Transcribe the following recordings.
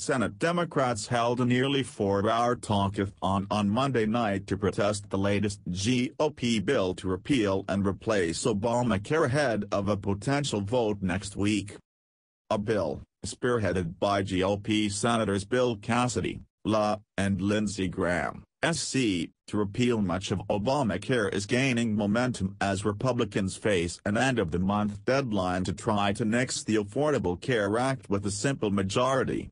Senate Democrats held a nearly 4-hour talk-a-thon on Monday night to protest the latest GOP bill to repeal and replace Obamacare ahead of a potential vote next week. A bill, spearheaded by GOP Senators Bill Cassidy, and Lindsey Graham, SC, to repeal much of Obamacare is gaining momentum as Republicans face an end-of-the-month deadline to try to nix the Affordable Care Act with a simple majority.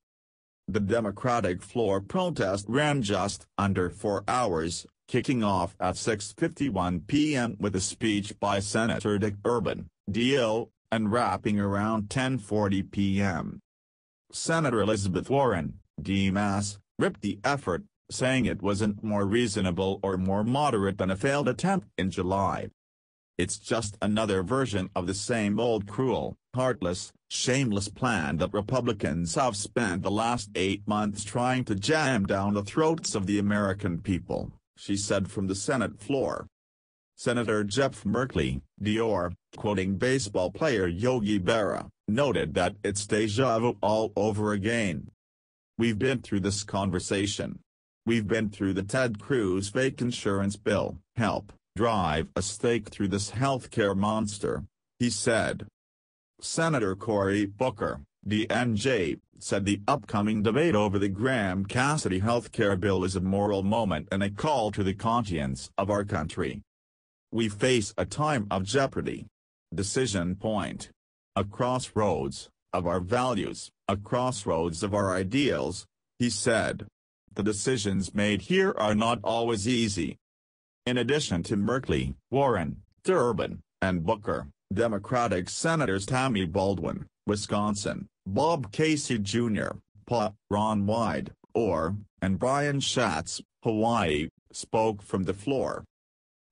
The Democratic floor protest ran just under 4 hours, kicking off at 6:51 p.m. with a speech by Senator Dick Durbin, DO, and wrapping around 10:40 p.m. Senator Elizabeth Warren, Dems, ripped the effort, saying it wasn't more reasonable or more moderate than a failed attempt in July. It's just another version of the same old cruel, heartless, shameless plan that Republicans have spent the last 8 months trying to jam down the throats of the American people, she said from the Senate floor. Senator Jeff Merkley, DR, quoting baseball player Yogi Berra, noted that it's déjà vu all over again. We've been through this conversation. We've been through the Ted Cruz fake insurance bill, help drive a stake through this healthcare monster, he said. Senator Cory Booker, DNJ, said the upcoming debate over the Graham-Cassidy healthcare bill is a moral moment and a call to the conscience of our country. We face a time of jeopardy. Decision point. A crossroads of our values, a crossroads of our ideals, he said. The decisions made here are not always easy. In addition to Merkley, Warren, Durbin, and Booker, Democratic Senators Tammy Baldwin, Wisconsin, Bob Casey Jr., Ron Wyden, and Brian Schatz, Hawaii, spoke from the floor.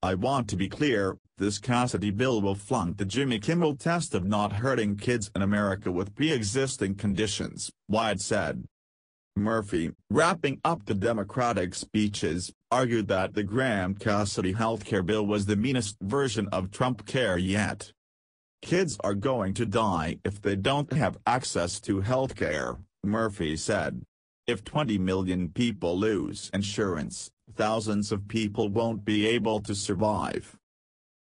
I want to be clear, this Cassidy bill will flunk the Jimmy Kimmel test of not hurting kids in America with pre-existing conditions, Wyden said. Murphy, wrapping up the Democratic speeches, argued that the Graham-Cassidy healthcare bill was the meanest version of Trump care yet. Kids are going to die if they don't have access to healthcare, Murphy said. If 20 million people lose insurance, thousands of people won't be able to survive.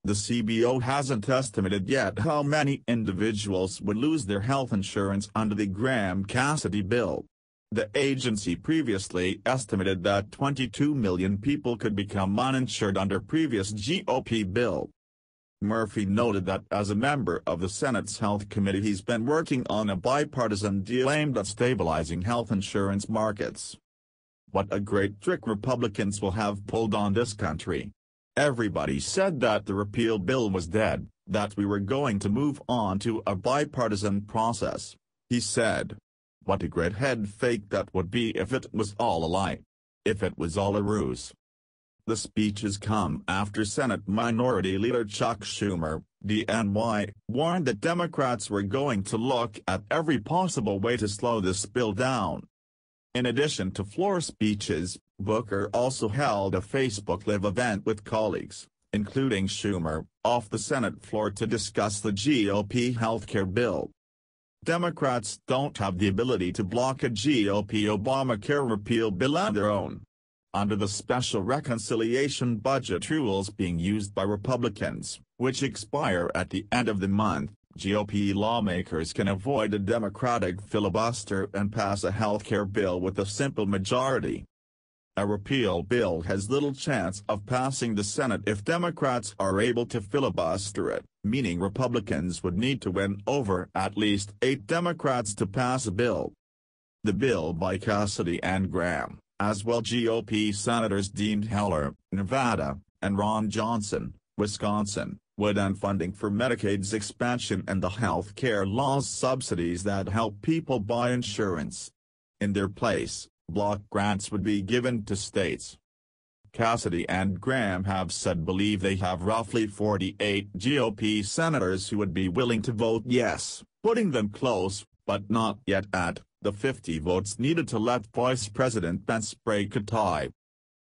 The CBO hasn't estimated yet how many individuals would lose their health insurance under the Graham-Cassidy bill. The agency previously estimated that 22 million people could become uninsured under previous GOP bill. Murphy noted that as a member of the Senate's Health Committee he's been working on a bipartisan deal aimed at stabilizing health insurance markets. What a great trick Republicans will have pulled on this country. Everybody said that the repeal bill was dead, that we were going to move on to a bipartisan process, he said. What a great head fake that would be if it was all a lie. If it was all a ruse. The speeches come after Senate Minority Leader Chuck Schumer, DNY, warned that Democrats were going to look at every possible way to slow this bill down. In addition to floor speeches, Booker also held a Facebook Live event with colleagues, including Schumer, off the Senate floor to discuss the GOP healthcare bill. Democrats don't have the ability to block a GOP Obamacare repeal bill on their own. Under the special reconciliation budget rules being used by Republicans, which expire at the end of the month, GOP lawmakers can avoid a Democratic filibuster and pass a healthcare bill with a simple majority. A repeal bill has little chance of passing the Senate if Democrats are able to filibuster it, meaning Republicans would need to win over at least 8 Democrats to pass a bill. The bill by Cassidy and Graham, as well GOP Senators Dean Heller, Nevada, and Ron Johnson, Wisconsin, would end funding for Medicaid's expansion and the health care law's subsidies that help people buy insurance. In their place, block grants would be given to states. Cassidy and Graham have said believe they have roughly 48 GOP senators who would be willing to vote yes, putting them close, but not yet at, the 50 votes needed to let Vice President Pence break a tie.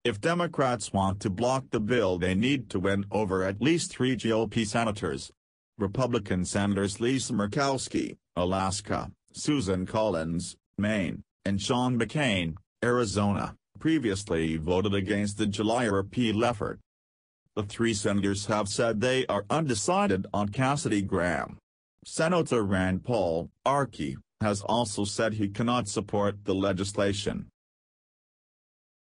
If Democrats want to block the bill they need to win over at least 3 GOP senators. Republican Senators Lisa Murkowski, Alaska, Susan Collins, Maine, and Sean McCain, Arizona, previously voted against the July repeal effort. The three senators have said they are undecided on Cassidy Graham. Senator Rand Paul, RK, has also said he cannot support the legislation.